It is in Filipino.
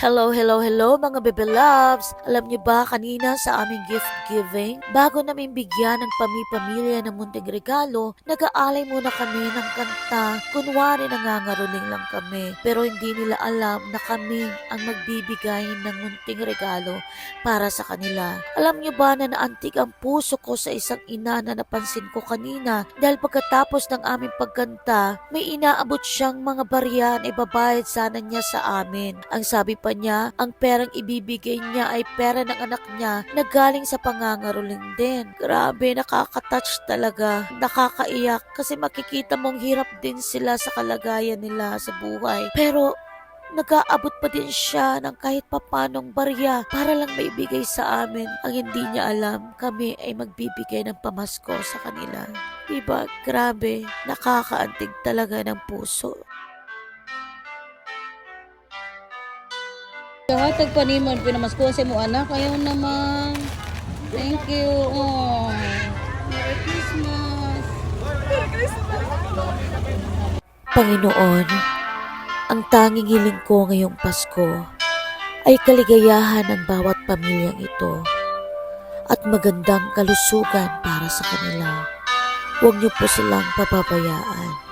Hello, hello, hello mga bebe loves! Alam niyo ba kanina sa aming gift giving, bago namin bigyan ng pamilya ng munting regalo, nag-aalay muna kami ng kanta. Kunwari nangangaroling lang kami, pero hindi nila alam na kami ang magbibigay ng munting regalo para sa kanila. Alam niyo ba na naantig ang puso ko sa isang ina na napansin ko kanina dahil pagkatapos ng aming pagkanta, may inaabot siyang mga barya na ibabayad sana niya sa amin. Ang sabi pa niya, ang perang ibibigay niya ay pera ng anak niya na galing sa pangangaroling din. Grabe, nakaka-touch talaga. Nakakaiyak kasi makikita mong hirap din sila sa kalagayan nila sa buhay. Pero nag-aabot pa din siya ng kahit papanong barya para lang maibigay sa amin. Ang hindi niya alam, kami ay magbibigay ng pamasko sa kanila. Diba? Grabe, nakakaantig talaga ng puso. Hatag pa ni mo pinamasko sa mo anak ayaw naman. Thank you. Oh. Merry Christmas. Panginoon, ang tanging hiling ko ngayong Pasko ay kaligayahan ng bawat pamilyang ito at magandang kalusugan para sa kanila. Huwag niyo po silang papabayaan.